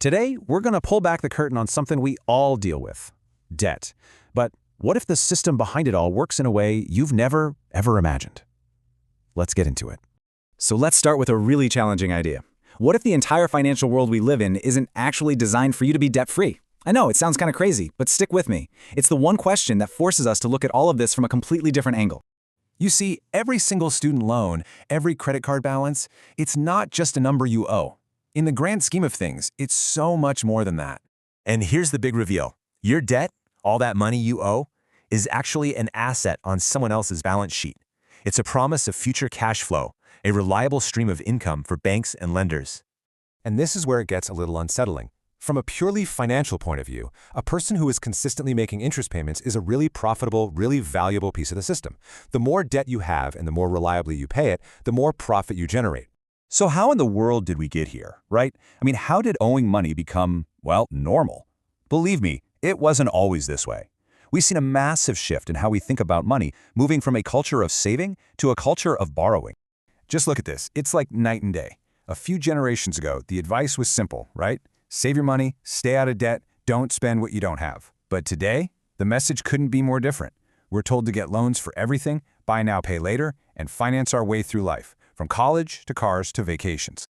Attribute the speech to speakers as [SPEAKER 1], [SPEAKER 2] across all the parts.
[SPEAKER 1] Today, we're going to pull back the curtain on something we all deal with: debt. But what if the system behind it all works in a way you've never, ever imagined? Let's get into it.
[SPEAKER 2] So let's start with a really challenging idea. What if the entire financial world we live in isn't actually designed for you to be debt-free? I know, it sounds kind of crazy, but stick with me. It's the one question that forces us to look at all of this from a completely different angle.
[SPEAKER 3] You see, every single student loan, every credit card balance, it's not just a number you owe. In the grand scheme of things, it's so much more than that. And here's the big reveal. Your debt, all that money you owe, is actually an asset on someone else's balance sheet. It's a promise of future cash flow, a reliable stream of income for banks and lenders. And this is where it gets a little unsettling. From a purely financial point of view, a person who is consistently making interest payments is a really profitable, really valuable piece of the system. The more debt you have and the more reliably you pay it, the more profit you generate.
[SPEAKER 4] So how in the world did we get here, right? I mean, how did owing money become, well, normal? Believe me, it wasn't always this way. We've seen a massive shift in how we think about money, moving from a culture of saving to a culture of borrowing.
[SPEAKER 3] Just look at this. It's like night and day. A few generations ago, the advice was simple, right? Save your money, stay out of debt, don't spend what you don't have. But today, the message couldn't be more different. We're told to get loans for everything, buy now, pay later, and finance our way through life, from college to cars to vacations.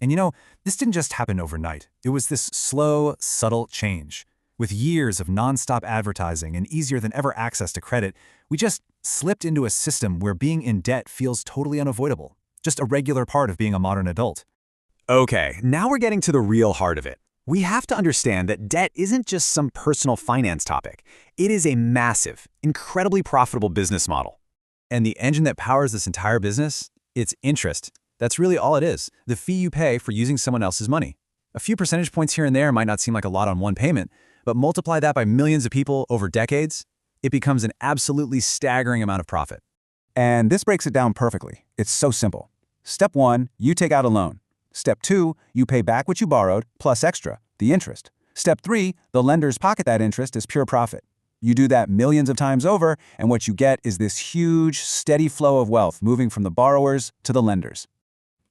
[SPEAKER 3] And you know, this didn't just happen overnight. It was this slow, subtle change. With years of nonstop advertising and easier than ever access to credit, we just slipped into a system where being in debt feels totally unavoidable, just a regular part of being a modern adult.
[SPEAKER 2] Okay, now we're getting to the real heart of it. We have to understand that debt isn't just some personal finance topic. It is a massive, incredibly profitable business model.
[SPEAKER 1] And the engine that powers this entire business? It's interest. That's really all it is, the fee you pay for using someone else's money. A few percentage points here and there might not seem like a lot on one payment, but multiply that by millions of people over decades, it becomes an absolutely staggering amount of profit.
[SPEAKER 4] And this breaks it down perfectly. It's so simple. Step 1, you take out a loan. Step 2, you pay back what you borrowed, plus extra, the interest. Step 3, the lenders pocket that interest as pure profit. You do that millions of times over, and what you get is this huge, steady flow of wealth moving from the borrowers to the lenders.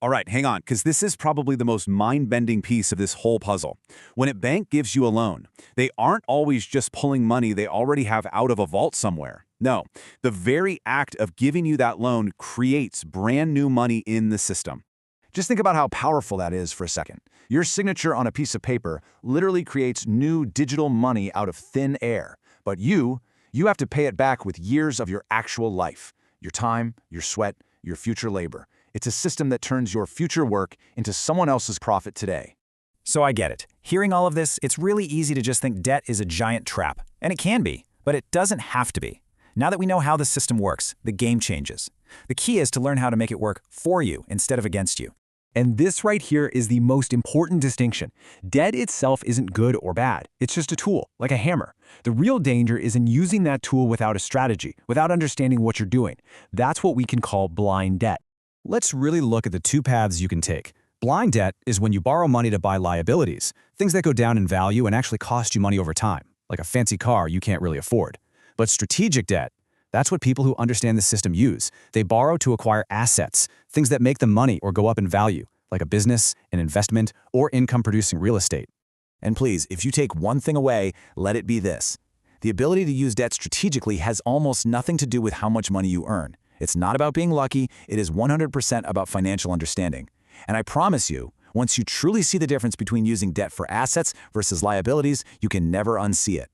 [SPEAKER 5] All right, hang on, because this is probably the most mind-bending piece of this whole puzzle. When a bank gives you a loan, they aren't always just pulling money they already have out of a vault somewhere. No, the very act of giving you that loan creates brand new money in the system. Just think about how powerful that is for a second. Your signature on a piece of paper literally creates new digital money out of thin air. But you have to pay it back with years of your actual life, your time, your sweat, your future labor. It's a system that turns your future work into someone else's profit today.
[SPEAKER 2] So I get it. Hearing all of this, it's really easy to just think debt is a giant trap. And it can be, but it doesn't have to be. Now that we know how the system works, the game changes. The key is to learn how to make it work for you instead of against you.
[SPEAKER 3] And this right here is the most important distinction. Debt itself isn't good or bad. It's just a tool, like a hammer. The real danger is in using that tool without a strategy, without understanding what you're doing. That's what we can call blind debt.
[SPEAKER 1] Let's really look at the two paths you can take. Blind debt is when you borrow money to buy liabilities, things that go down in value and actually cost you money over time, like a fancy car you can't really afford. But strategic debt, that's what people who understand the system use. They borrow to acquire assets, things that make them money or go up in value, like a business, an investment, or income-producing real estate.
[SPEAKER 5] And please, if you take one thing away, let it be this. The ability to use debt strategically has almost nothing to do with how much money you earn. It's not about being lucky, it is 100% about financial understanding. And I promise you, once you truly see the difference between using debt for assets versus liabilities, you can never unsee it.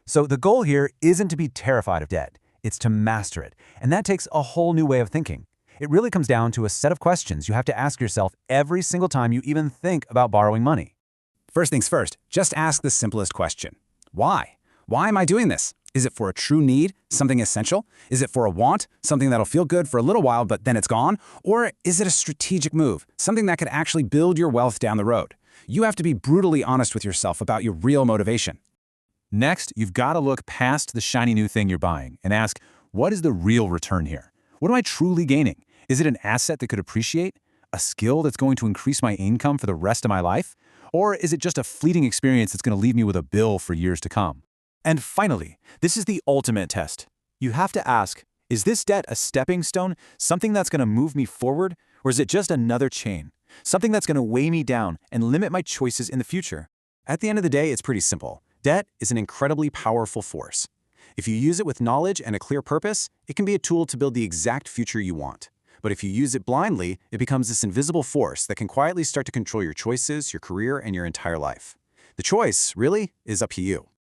[SPEAKER 3] So the goal here isn't to be terrified of debt. It's to master it. And that takes a whole new way of thinking. It really comes down to a set of questions you have to ask yourself every single time you even think about borrowing money.
[SPEAKER 2] First things first, just ask the simplest question. Why? Why am I doing this? Is it for a true need, something essential? Is it for a want, something that'll feel good for a little while but then it's gone? Or is it a strategic move, something that could actually build your wealth down the road? You have to be brutally honest with yourself about your real motivation.
[SPEAKER 3] Next, you've got to look past the shiny new thing you're buying and ask, what is the real return here? What am I truly gaining? Is it an asset that could appreciate? A skill that's going to increase my income for the rest of my life? Or is it just a fleeting experience that's going to leave me with a bill for years to come?
[SPEAKER 6] And finally, this is the ultimate test. You have to ask, is this debt a stepping stone, something that's going to move me forward, or is it just another chain, something that's going to weigh me down and limit my choices in the future.
[SPEAKER 2] At the end of the day, it's pretty simple. Debt is an incredibly powerful force. If you use it with knowledge and a clear purpose, it can be a tool to build the exact future you want. But if you use it blindly, it becomes this invisible force that can quietly start to control your choices, your career, and your entire life. The choice, really, is up to you.